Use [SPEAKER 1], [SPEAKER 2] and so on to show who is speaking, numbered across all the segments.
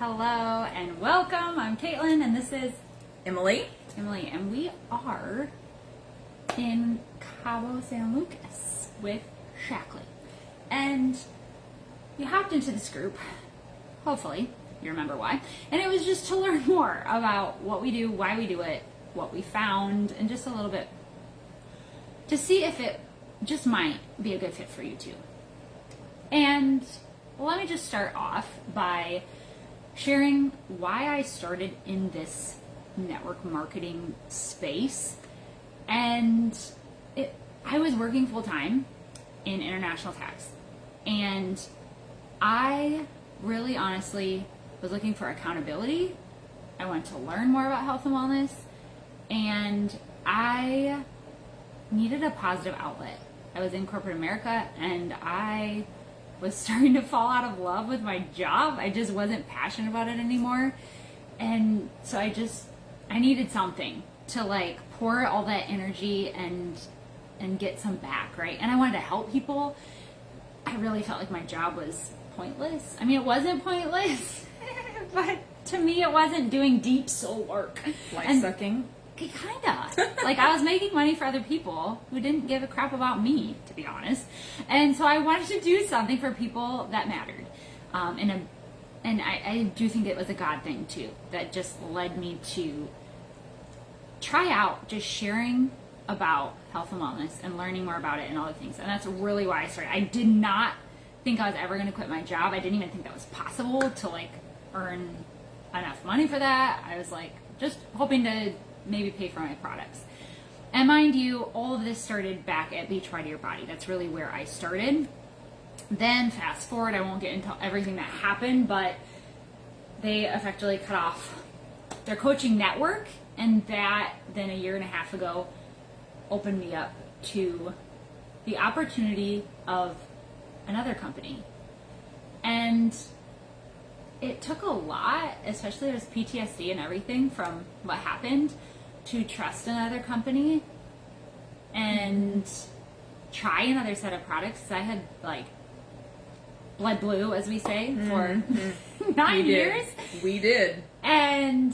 [SPEAKER 1] Hello and welcome. I'm Caitlin and this is
[SPEAKER 2] Emily,
[SPEAKER 1] and we are in Cabo San Lucas with Shaklee. And you hopped into this group, hopefully you remember why, and it was just to learn more about what we do, why we do it, what we found, and just a little bit to see if it just might be a good fit for you too. And let me just start off by sharing why I started in this network marketing space. And I was working full time in international tax, and I really honestly was looking for accountability. I wanted to learn more about health and wellness, and I needed a positive outlet. I was in corporate America and I was starting to fall out of love with my job. I just wasn't passionate about it anymore. And so I needed something to like pour all that energy and get some back, right? And I wanted to help people. I really felt like my job was pointless. I mean, it wasn't pointless, but to me it wasn't doing deep soul work.
[SPEAKER 2] life sucking.
[SPEAKER 1] Kinda. Like, I was making money for other people who didn't give a crap about me, to be honest. And so I wanted to do something for people that mattered. And I do think it was a God thing too, that just led me to try out just sharing about health and wellness and learning more about it and all the things. And that's really why I started. I did not think I was ever going to quit my job. I didn't even think that was possible to like earn enough money for that. I was like just hoping to maybe pay for my products. And mind you, all of this started back at Beach Body Your Body. That's really where I started. Then fast forward, I won't get into everything that happened, but they effectively cut off their coaching network, and that then a year and a half ago opened me up to the opportunity of another company. And it took a lot, especially there's PTSD and everything from what happened, to trust another company and try another set of products. I had like bled blue, as we say, for 9 years.
[SPEAKER 2] We did.
[SPEAKER 1] And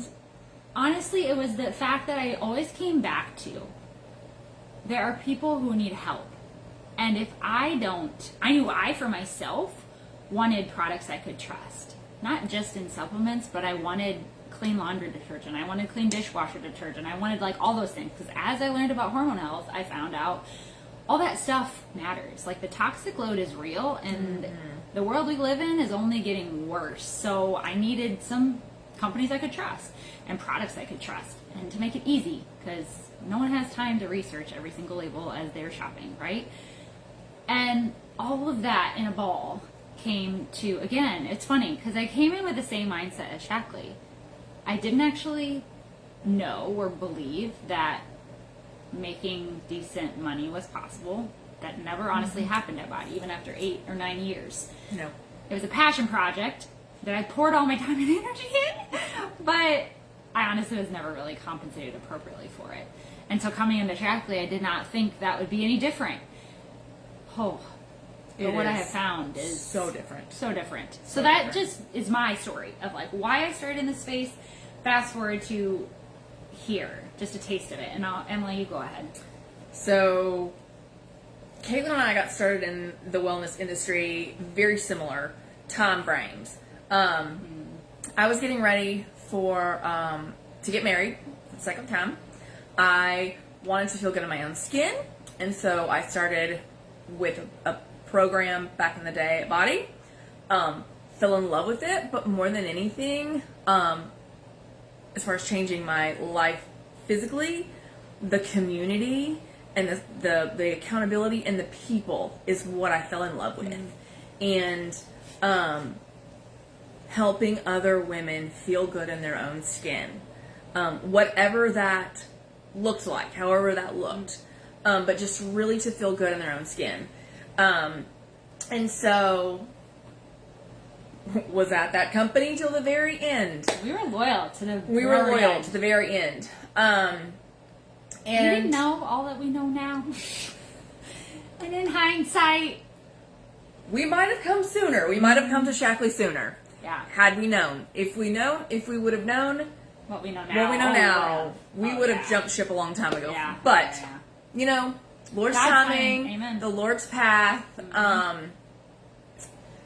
[SPEAKER 1] honestly, it was the fact that I always came back to, there are people who need help. And if I knew I, for myself, wanted products I could trust. Not just in supplements, but I wanted clean laundry detergent. I wanted clean dishwasher detergent. I wanted like all those things. Because as I learned about hormone health, I found out all that stuff matters. Like the toxic load is real, and the world we live in is only getting worse. So I needed some companies I could trust and products I could trust, and to make it easy, because no one has time to research every single label as they're shopping, right? And all of that in a ball came to, again, it's funny because I came in with the same mindset as Shaklee. I didn't actually know or believe that making decent money was possible. That never honestly happened at Body, even after 8 or 9 years.
[SPEAKER 2] No.
[SPEAKER 1] It was a passion project that I poured all my time and energy in, but I honestly was never really compensated appropriately for it. And so coming into Shaklee, I did not think that would be any different. Oh, but what I have found is
[SPEAKER 2] so different.
[SPEAKER 1] So different. So that just is my story of like why I started in this space. Fast forward to here, just a taste of it. And Emily, you go ahead.
[SPEAKER 2] So, Caitlin and I got started in the wellness industry very similar time frames. I was getting ready for to get married for the second time. I wanted to feel good in my own skin, and so I started with a program back in the day at Body. Fell in love with it, but more than anything, as far as changing my life physically, the community and the accountability and the people is what I fell in love with. And helping other women feel good in their own skin. Whatever that looked like, however that looked. But just really to feel good in their own skin. And so was at that company till the very end.
[SPEAKER 1] We were loyal to the
[SPEAKER 2] very end. And
[SPEAKER 1] we didn't know all that we know now. And in hindsight,
[SPEAKER 2] we might have come sooner. We might have come to Shaklee sooner.
[SPEAKER 1] Yeah.
[SPEAKER 2] Had we known. If we would have known
[SPEAKER 1] what we know now,
[SPEAKER 2] we would have jumped ship a long time ago.
[SPEAKER 1] Yeah.
[SPEAKER 2] But, you know, Lord's
[SPEAKER 1] God's
[SPEAKER 2] timing,
[SPEAKER 1] Amen.
[SPEAKER 2] the Lord's path.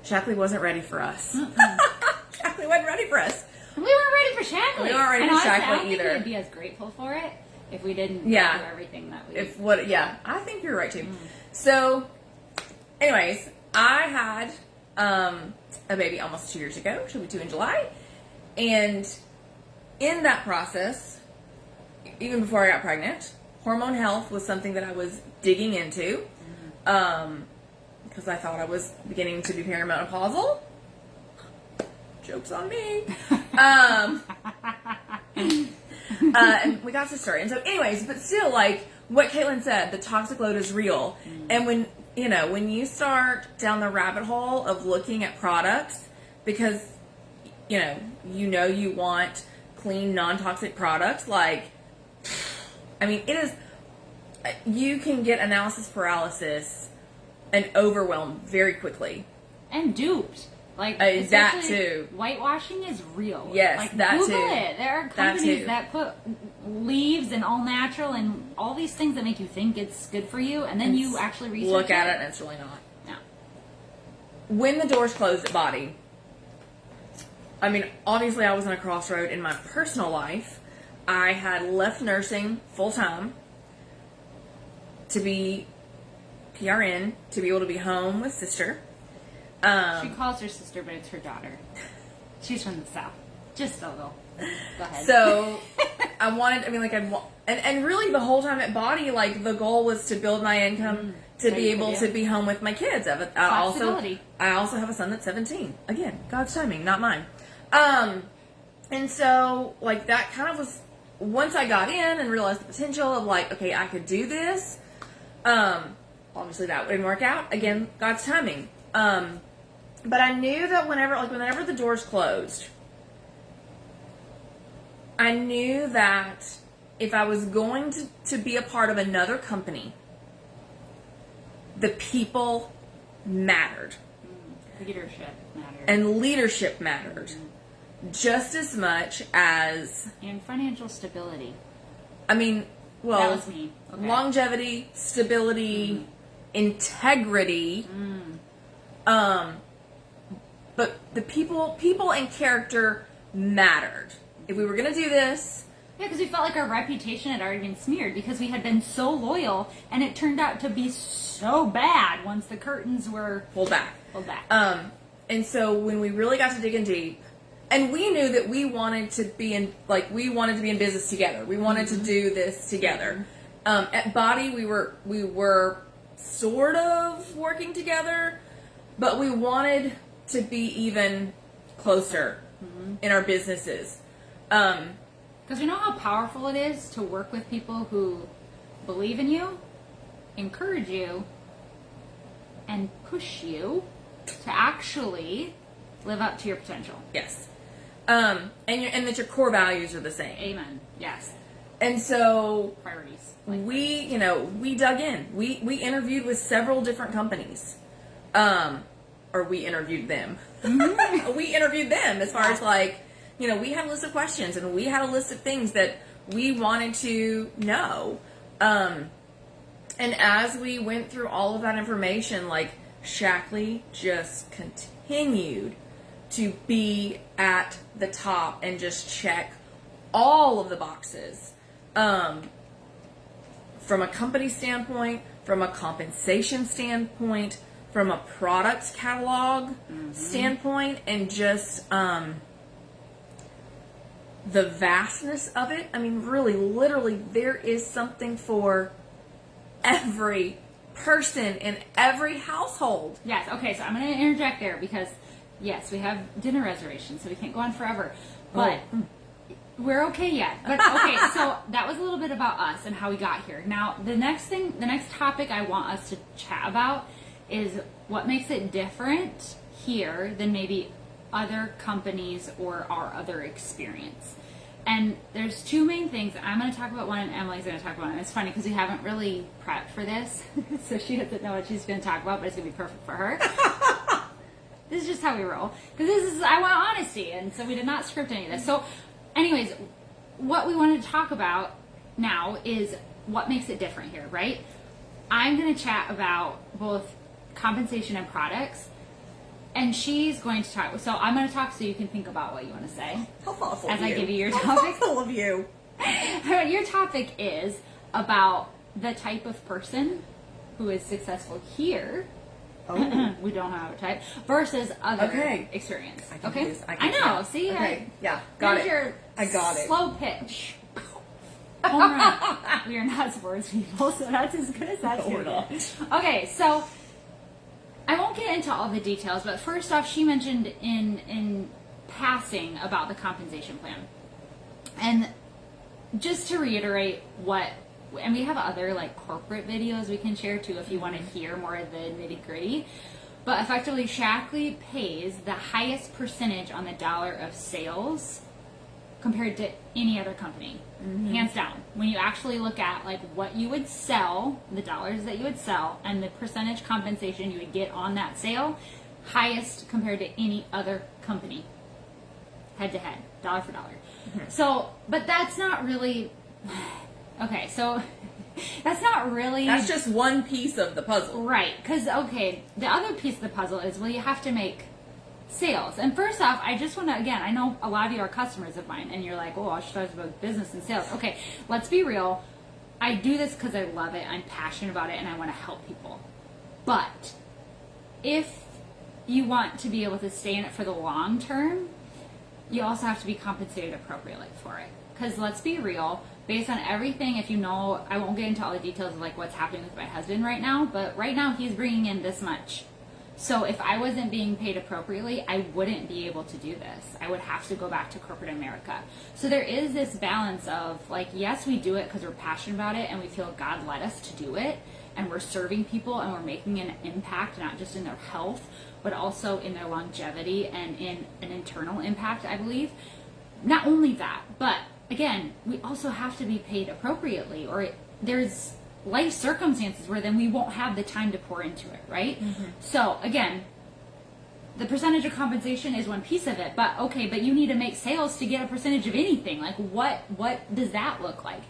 [SPEAKER 2] Shaklee wasn't ready for us. Shaklee wasn't ready for us.
[SPEAKER 1] We weren't ready for Shaklee.
[SPEAKER 2] We weren't ready
[SPEAKER 1] and
[SPEAKER 2] for
[SPEAKER 1] honestly,
[SPEAKER 2] Shaklee
[SPEAKER 1] I don't think
[SPEAKER 2] either.
[SPEAKER 1] we would be as grateful for it if we didn't do everything that we
[SPEAKER 2] I think you're right too. So, anyways, I had a baby almost 2 years ago. She'll be 2 in July. And in that process, even before I got pregnant, hormone health was something that I was digging into. Because I thought I was beginning to be perimenopausal. Joke's on me. And we got to start. And so anyways, but still, like what Kaitlyn said, the toxic load is real. And when you start down the rabbit hole of looking at products, because, you want clean, non-toxic products, like, I mean, you can get analysis paralysis and overwhelmed very quickly.
[SPEAKER 1] And duped. Like,
[SPEAKER 2] that too.
[SPEAKER 1] Whitewashing is real.
[SPEAKER 2] Yes,
[SPEAKER 1] like,
[SPEAKER 2] that
[SPEAKER 1] Google
[SPEAKER 2] too.
[SPEAKER 1] it. There are companies that put leaves and all natural and all these things that make you think it's good for you, and then you actually research
[SPEAKER 2] look at it and it's really not.
[SPEAKER 1] No.
[SPEAKER 2] When the doors closed at Body, I mean, obviously I was in a crossroad in my personal life. I had left nursing full time to be PRN, to be able to be home with sister.
[SPEAKER 1] She calls her sister, but it's her daughter. She's from the South. Just a little. Go ahead.
[SPEAKER 2] So, and really the whole time at Body, like, the goal was to build my income to be able to be home with my kids. I also have a son that's 17. Again, God's timing, not mine. And so, like, that kind of was, once I got in and realized the potential of, like, okay, I could do this, obviously that wouldn't work out. Again, God's timing. But I knew that whenever the doors closed, I knew that if I was going to be a part of another company, the people mattered.
[SPEAKER 1] Leadership mattered.
[SPEAKER 2] And leadership mattered. Just as much as...
[SPEAKER 1] And financial stability.
[SPEAKER 2] I mean, well...
[SPEAKER 1] That was me. Okay.
[SPEAKER 2] Longevity, stability, integrity... but the people and character mattered. If we were going to do this...
[SPEAKER 1] Yeah, because we felt like our reputation had already been smeared because we had been so loyal, and it turned out to be so bad once the curtains were...
[SPEAKER 2] Pulled back. And so when we really got to digging deep, and we knew that we wanted to be in business together. We wanted to do this together. At Body, we were sort of working together, but we wanted to be even closer in our businesses.
[SPEAKER 1] Because we know how powerful it is to work with people who believe in you, encourage you, and push you to actually live up to your potential.
[SPEAKER 2] Yes. And that your core values are the same.
[SPEAKER 1] Amen. Yes.
[SPEAKER 2] And so...
[SPEAKER 1] Priorities.
[SPEAKER 2] We dug in. We interviewed with several different companies. Or we interviewed them. We interviewed them as far as we had a list of questions and we had a list of things that we wanted to know. And as we went through all of that information, Shaklee just continued to be at the top and just check all of the boxes. From a company standpoint, from a compensation standpoint, from a product catalog standpoint, and just the vastness of it. I mean, really, literally, there is something for every person in every household.
[SPEAKER 1] Yes, okay, so I'm going to interject there because, yes, we have dinner reservations, so we can't go on forever. But we're okay yet. But okay, so that was a little bit about us and how we got here. Now, the next topic I want us to chat about is what makes it different here than maybe other companies or our other experience. And there's two main things. I'm going to talk about one and Emily's going to talk about one. And it's funny because we haven't really prepped for this. So she doesn't know what she's going to talk about, but it's going to be perfect for her. This is just how we roll. Because I want honesty, and so we did not script any of this. So, anyways, what we wanted to talk about now is what makes it different here, right? I'm going to chat about both compensation and products, and she's going to talk. So I'm going to talk so you can think about what you want to say.
[SPEAKER 2] How thoughtful
[SPEAKER 1] as
[SPEAKER 2] of you.
[SPEAKER 1] I give you your
[SPEAKER 2] How
[SPEAKER 1] topic.
[SPEAKER 2] thoughtful of you.
[SPEAKER 1] Your topic is about the type of person who is successful here.
[SPEAKER 2] Oh.
[SPEAKER 1] We don't have a type versus other
[SPEAKER 2] Okay.
[SPEAKER 1] experience.
[SPEAKER 2] I can
[SPEAKER 1] Okay,
[SPEAKER 2] do this.
[SPEAKER 1] I know. See,
[SPEAKER 2] Okay. Yeah. Got it.
[SPEAKER 1] Your
[SPEAKER 2] I got it.
[SPEAKER 1] slow pitch. Home run. We are not sports people, so that's as good as that's
[SPEAKER 2] No, we're
[SPEAKER 1] gonna get. Okay, so I won't get into all the details, but first off, she mentioned in passing about the compensation plan, and just to reiterate what. And we have other like corporate videos we can share too if you want to hear more of the nitty gritty. But effectively, Shaklee pays the highest percentage on the dollar of sales compared to any other company, hands down. When you actually look at like what you would sell, the dollars that you would sell, and the percentage compensation you would get on that sale, highest compared to any other company, head to head, dollar for dollar. So, but that's not really. Okay, so that's not really...
[SPEAKER 2] That's just one piece of the puzzle.
[SPEAKER 1] Right, because, okay, the other piece of the puzzle is, well, you have to make sales. And first off, I just want to, again, I know a lot of you are customers of mine, and you're like, oh, I should talk about business and sales. Okay, let's be real. I do this because I love it, I'm passionate about it, and I want to help people. But if you want to be able to stay in it for the long term, you also have to be compensated appropriately for it. Because let's be real, based on everything, if you know, I won't get into all the details of like what's happening with my husband right now, but right now he's bringing in this much. So if I wasn't being paid appropriately, I wouldn't be able to do this. I would have to go back to corporate America. So there is this balance of like, yes, we do it because we're passionate about it and we feel God led us to do it, and we're serving people and we're making an impact, not just in their health, but also in their longevity and in an internal impact, I believe. Not only that, but again, we also have to be paid appropriately, or there's life circumstances where then we won't have the time to pour into it, right? So again, the percentage of compensation is one piece of it, but okay, but you need to make sales to get a percentage of anything. Like what does that look like?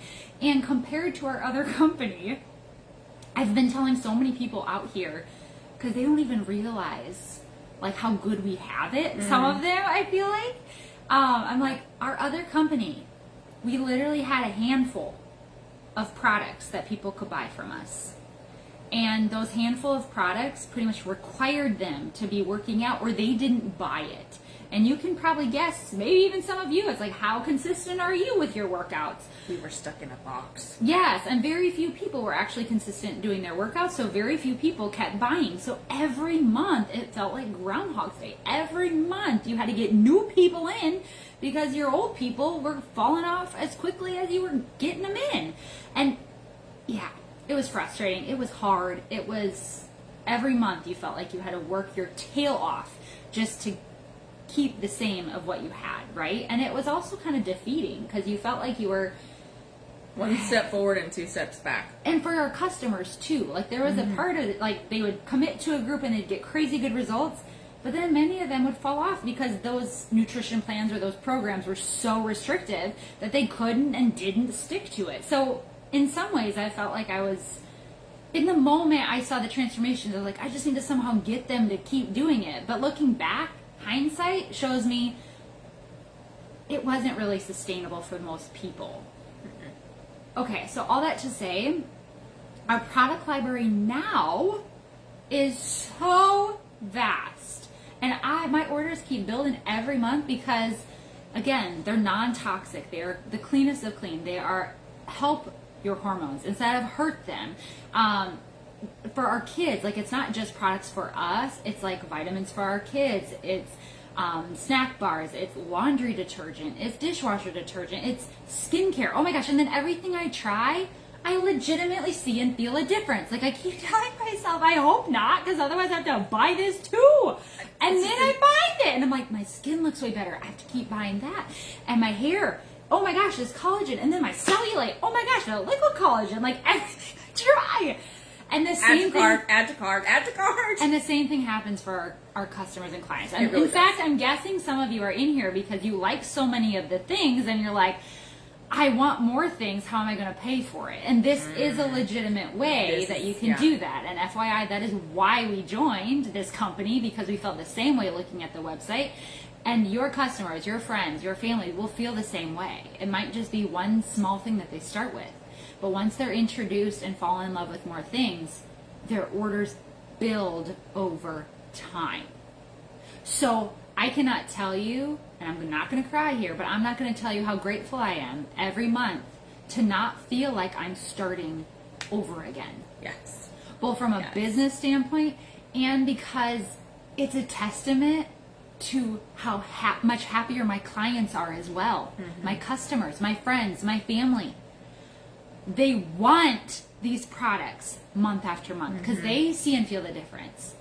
[SPEAKER 1] And compared to our other company, I've been telling so many people out here, because they don't even realize like how good we have it. Some of them, I feel like, I'm like, our other company, we literally had a handful of products that people could buy from us. And those handful of products pretty much required them to be working out, or they didn't buy it. And you can probably guess, maybe even some of you, it's like, how consistent are you with your workouts?
[SPEAKER 2] We were stuck in a box.
[SPEAKER 1] Yes, and very few people were actually consistent doing their workouts, so very few people kept buying. So every month, it felt like Groundhog's Day. Every month, you had to get new people in because your old people were falling off as quickly as you were getting them in. And yeah, it was frustrating. It was hard. It was every month you felt like you had to work your tail off just to keep the same of what you had, right? And it was also kind of defeating because you felt like you were
[SPEAKER 2] one step forward and two steps back.
[SPEAKER 1] And for our customers too, like there was a part of it, like they would commit to a group and they'd get crazy good results, but then many of them would fall off because those nutrition plans or those programs were so restrictive that they couldn't and didn't stick to it. So in some ways I felt like I was, in the moment I saw the transformations, I was like, I just need to somehow get them to keep doing it. But looking back, hindsight shows me it wasn't really sustainable for most people. Okay, so all that to say, our product library now is so vast. And my orders keep building every month because, again, they're non-toxic. They're the cleanest of clean. They are help your hormones instead of hurt them. For our kids, like it's not just products for us. It's like vitamins for our kids. It's snack bars. It's laundry detergent. It's dishwasher detergent. It's skincare. Oh my gosh. And then everything I try, I legitimately see and feel a difference. Like I keep telling myself, I hope not, because otherwise I have to buy this too. And then I buy it. And I'm like, my skin looks way better. I have to keep buying that. And my hair, oh my gosh, this collagen. And then my cellulite, oh my gosh, the liquid collagen. Like everything I try. And the
[SPEAKER 2] Add
[SPEAKER 1] same
[SPEAKER 2] to
[SPEAKER 1] thing,
[SPEAKER 2] cart, add to cart, add to cart.
[SPEAKER 1] and the same thing happens for our customers and clients. And
[SPEAKER 2] really
[SPEAKER 1] in fact, I'm guessing some of you are in here because you like so many of the things, and you're like, I want more things. How am I going to pay for it? And this is a legitimate way that you can do that. And FYI, that is why we joined this company, because we felt the same way looking at the website. And your customers, your friends, your family will feel the same way. It might just be one small thing that they start with. But once they're introduced and fall in love with more things, their orders build over time. So I cannot tell you, and I'm not going to cry here, but I'm not going to tell you how grateful I am every month to not feel like I'm starting over again.
[SPEAKER 2] Yes.
[SPEAKER 1] Both from a business standpoint and because it's a testament to how much happier my clients are as well. My customers, my friends, my family. They want these products month after month because they see and feel the difference.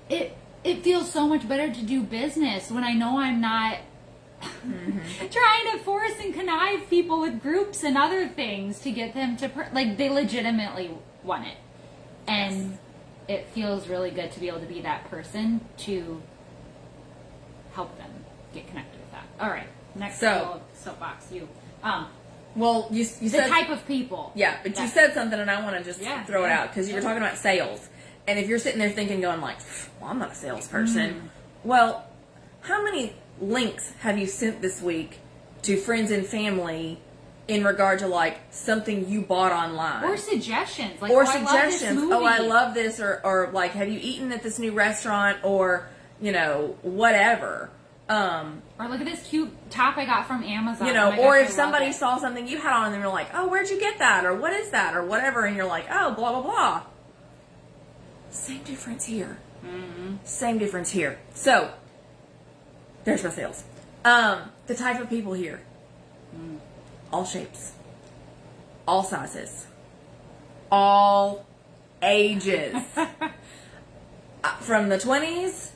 [SPEAKER 1] It feels so much better to do business when I know I'm not trying to force and connive people with groups and other things to get them to like they legitimately want it. And it feels really good to be able to be that person to help them get connected with that. All right, next little soapbox.
[SPEAKER 2] Well, you
[SPEAKER 1] the
[SPEAKER 2] said
[SPEAKER 1] type of people.
[SPEAKER 2] Yeah, but you said something, and I want to just throw it out because you were talking about sales, and if you're sitting there thinking, going like, "Well, I'm not a salesperson." Well, how many links have you sent this week to friends and family in regard to like something you bought online,
[SPEAKER 1] Or suggestions, like
[SPEAKER 2] or
[SPEAKER 1] I love this movie.
[SPEAKER 2] Oh, I love this, or like, have you eaten at this new restaurant, or whatever.
[SPEAKER 1] Or look at this cute top I got from Amazon.
[SPEAKER 2] Or if somebody saw something you had on and they're like, oh, where'd you get that? Or what is that? Or whatever. And you're like, oh, blah, blah, blah. Same difference here. Same difference here. So, there's my sales. The type of people here. All shapes. All sizes. All ages. From the 20s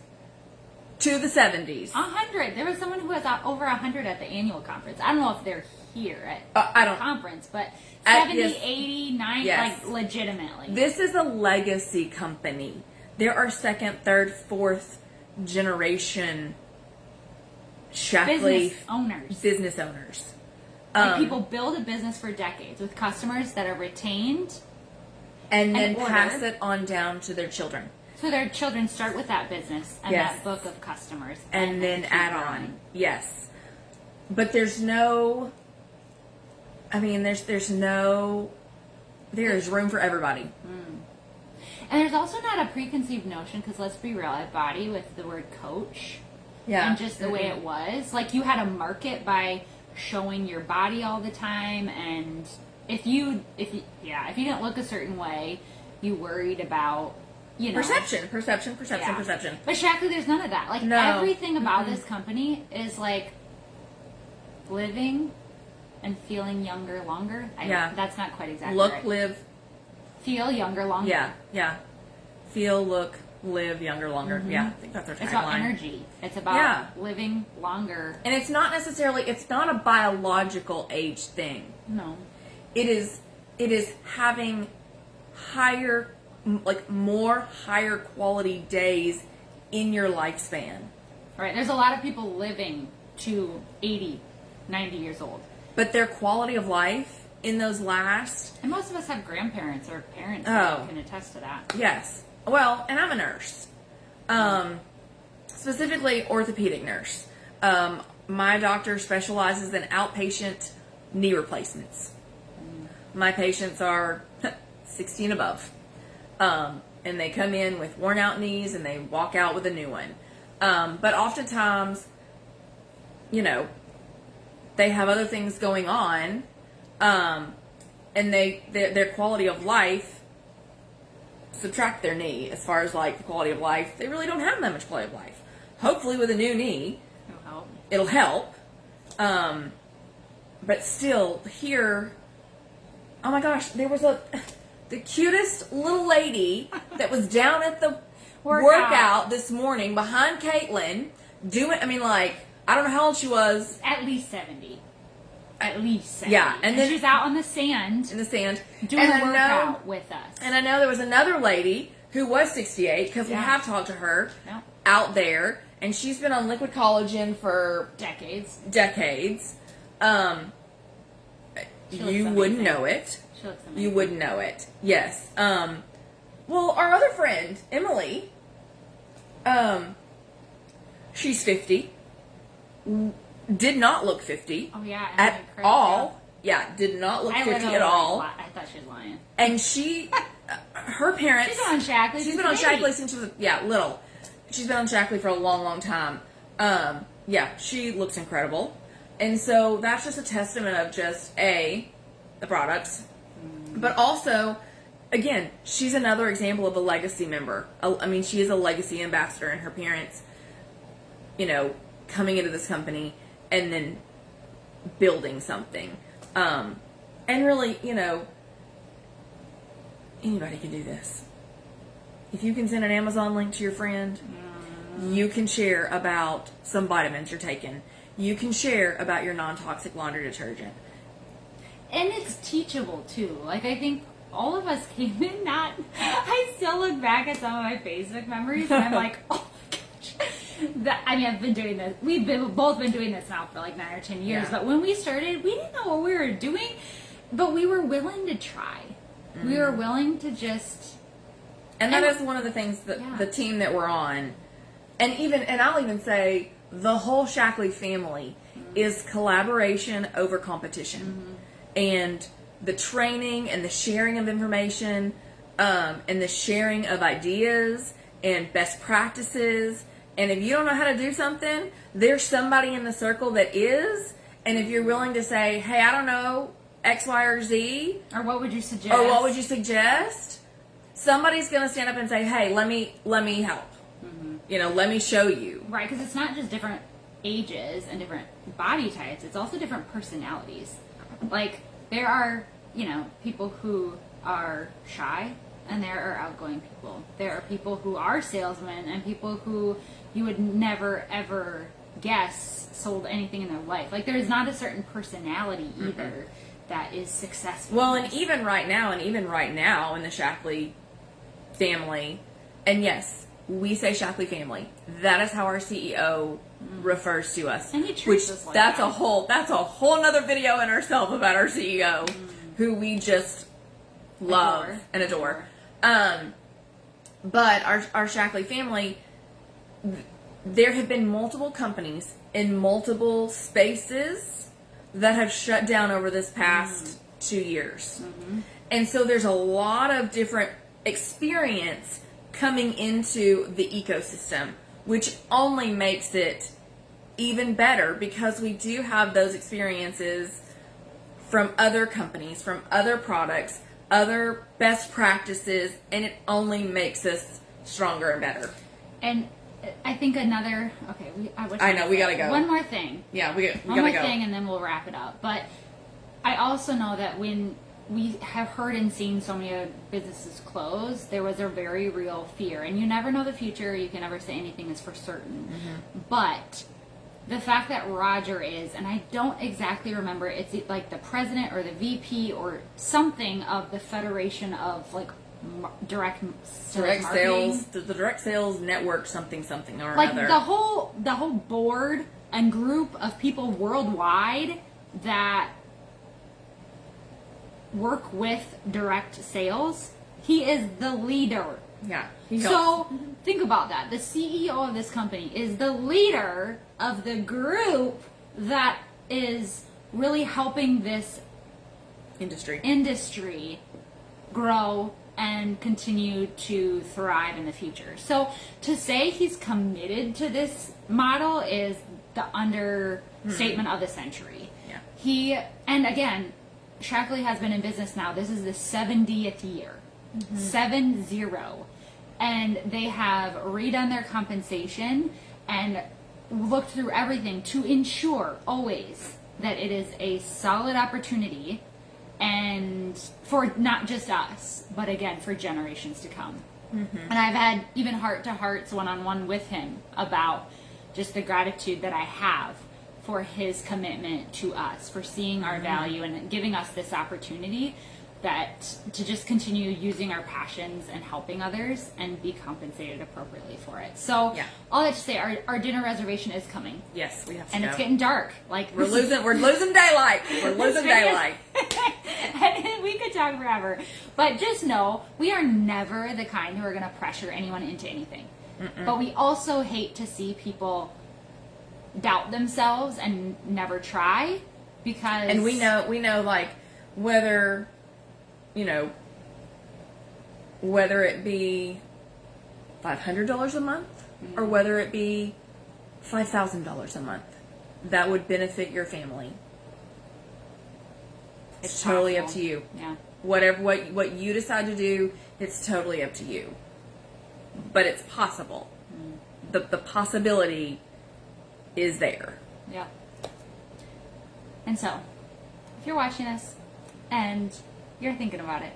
[SPEAKER 2] to the 70s.
[SPEAKER 1] 100. There was someone who was over 100 at the annual conference. I don't know if they're here at the conference, but 70, 80, 90, like legitimately.
[SPEAKER 2] This is a legacy company. There are second, third, fourth generation Shaklee business owners.
[SPEAKER 1] Like people build a business for decades with customers that are retained
[SPEAKER 2] and then pass it on down to their children.
[SPEAKER 1] So their children start with that business and that book of customers.
[SPEAKER 2] And then add on. Yes. But there's no, there's room for everybody.
[SPEAKER 1] And there's also not a preconceived notion, because let's be real, at Body with the word coach and just the way it was, like you had to market by showing your body all the time, and if you didn't look a certain way, you worried about perception.
[SPEAKER 2] But
[SPEAKER 1] Shaklee, there's none of that. Like everything about this company is like living and feeling younger longer. That's not quite exactly right.
[SPEAKER 2] Live,
[SPEAKER 1] feel younger longer.
[SPEAKER 2] Yeah. Feel, look, live younger longer. Yeah, I think that's our tagline.
[SPEAKER 1] It's about energy. It's about living longer.
[SPEAKER 2] And it's not a biological age thing.
[SPEAKER 1] No.
[SPEAKER 2] It is having more higher quality days in your lifespan.
[SPEAKER 1] Right. There's a lot of people living to 80, 90 years old.
[SPEAKER 2] But their quality of life in those last...
[SPEAKER 1] And most of us have grandparents or parents that can attest to that.
[SPEAKER 2] Yes. Well, and I'm a nurse. Specifically orthopedic nurse. My doctor specializes in outpatient knee replacements. My patients are 60 and above. And they come in with worn out knees and they walk out with a new one. But oftentimes, they have other things going on, and their quality of life, subtract their knee as far as like the quality of life, they really don't have that much quality of life. Hopefully with a new knee, it'll help. But still, here, oh my gosh, there was the cutest little lady that was down at the workout this morning behind Kaitlyn doing, I don't know how old she was.
[SPEAKER 1] At least 70. at least 70.
[SPEAKER 2] Yeah, and then
[SPEAKER 1] she's out on the sand
[SPEAKER 2] in the sand
[SPEAKER 1] doing
[SPEAKER 2] and
[SPEAKER 1] a
[SPEAKER 2] I know-
[SPEAKER 1] workout with us.
[SPEAKER 2] And I know there was another lady who was 68 because we
[SPEAKER 1] Yeah.
[SPEAKER 2] have talked to her
[SPEAKER 1] Yeah.
[SPEAKER 2] out there, and she's been on liquid collagen for
[SPEAKER 1] Decades. She looks
[SPEAKER 2] You wouldn't
[SPEAKER 1] amazing.
[SPEAKER 2] know it.
[SPEAKER 1] She looks amazing.
[SPEAKER 2] You wouldn't know it. Yes. Well, our other friend Emily, she's 50. Did not look 50
[SPEAKER 1] Oh yeah, and
[SPEAKER 2] at
[SPEAKER 1] like crazy.
[SPEAKER 2] all. Yeah, did not look
[SPEAKER 1] I
[SPEAKER 2] 50
[SPEAKER 1] literally
[SPEAKER 2] at all.
[SPEAKER 1] I thought she was lying.
[SPEAKER 2] And she, her parents.
[SPEAKER 1] She's been on Shaklee.
[SPEAKER 2] She's
[SPEAKER 1] since
[SPEAKER 2] been on
[SPEAKER 1] baby.
[SPEAKER 2] Shaklee since she was little. She's been on Shaklee for a long, long time. Yeah, she looks incredible, and so that's just a testament of just the products, but also, again, she's another example of a legacy member. I mean, she is a legacy ambassador, and her parents, coming into this company and then building something, and really, anybody can do this. If you can send an Amazon link to your friend, you can share about some vitamins you're taking. You can share about your non-toxic laundry detergent.
[SPEAKER 1] And it's teachable too. Like, I think all of us came in not. I still look back at some of my Facebook memories and I'm like, oh my gosh. I've been doing this. We've both been doing this now for like 9 or 10 years.
[SPEAKER 2] Yeah.
[SPEAKER 1] But when we started, we didn't know what we were doing, but we were willing to try. We were willing to just.
[SPEAKER 2] And that is one of the things that the team that we're on, and I'll even say the whole Shaklee family is collaboration over competition, and the training and the sharing of information, and the sharing of ideas and best practices. And if you don't know how to do something, there's somebody in the circle that is. And if you're willing to say, hey, I don't know X, Y, or Z,
[SPEAKER 1] Or what would you suggest?
[SPEAKER 2] Somebody's going to stand up and say, hey, let me help. Let me show you.
[SPEAKER 1] Right, because it's not just different ages and different body types, it's also different personalities. Like, there are, people who are shy, and there are outgoing people. There are people who are salesmen, and people who you would never, ever guess sold anything in their life. Like, there is not a certain personality either that is successful.
[SPEAKER 2] Well, and even right now in the Shaklee family, and yes, we say Shaklee family. That is how our CEO refers to us.
[SPEAKER 1] And he treats us like
[SPEAKER 2] that's
[SPEAKER 1] that.
[SPEAKER 2] That's a whole nother video in herself about our CEO, who we just love and adore. But our Shaklee family, there have been multiple companies in multiple spaces that have shut down over this past 2 years. And so there's a lot of different experience coming into the ecosystem, which only makes it even better because we do have those experiences from other companies, from other products, other best practices, and it only makes us stronger and better.
[SPEAKER 1] And I think another. Okay,
[SPEAKER 2] I know, we gotta go.
[SPEAKER 1] One more thing.
[SPEAKER 2] Yeah, we gotta go.
[SPEAKER 1] One more thing, and then we'll wrap it up. But I also know that when we have heard and seen so many other businesses close, there was a very real fear. And you never know the future. You can never say anything is for certain. But the fact that Roger is, and I don't exactly remember, it's like the president or the VP or something of the Federation of like direct
[SPEAKER 2] sales, the direct sales network, something or
[SPEAKER 1] like
[SPEAKER 2] another.
[SPEAKER 1] the whole board and group of people worldwide that work with direct sales. He is the leader.
[SPEAKER 2] Yeah.
[SPEAKER 1] So think about that. The CEO of this company is the leader of the group that is really helping this industry grow and continue to thrive in the future. So to say he's committed to this model is the understatement of the century.
[SPEAKER 2] Yeah.
[SPEAKER 1] And again, Shaklee has been in business now. This is the 70th year. 70. And they have redone their compensation and looked through everything to ensure always that it is a solid opportunity and for not just us, but again, for generations to come. And I've had even heart-to-hearts one-on-one with him about just the gratitude that I have for his commitment to us, for seeing our value and giving us this opportunity that to just continue using our passions and helping others and be compensated appropriately for it. So all that to say, our dinner reservation is coming.
[SPEAKER 2] Yes, we have to
[SPEAKER 1] and
[SPEAKER 2] go.
[SPEAKER 1] It's getting dark. Like
[SPEAKER 2] we're losing daylight. We're losing daylight.
[SPEAKER 1] And we could talk forever. But just know, we are never the kind who are going to pressure anyone into anything. But we also hate to see people doubt themselves and never try, because
[SPEAKER 2] and we know like whether it be $500 a month or whether it be $5,000 a month that would benefit your family. It's totally up to you.
[SPEAKER 1] Yeah.
[SPEAKER 2] Whatever what you decide to do, it's totally up to you. But it's possible. The possibility is there.
[SPEAKER 1] Yeah. And so, if you're watching this and you're thinking about it,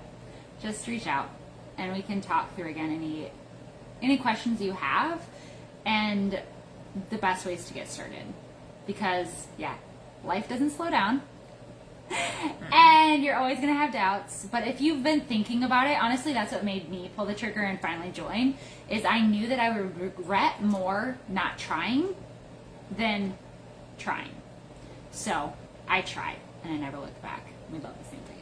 [SPEAKER 1] just reach out and we can talk through again any questions you have and the best ways to get started. Because life doesn't slow down. And you're always going to have doubts. But if you've been thinking about it, honestly, that's what made me pull the trigger and finally join, is I knew that I would regret more not trying than trying. So I tried, and I never looked back. We love the same thing.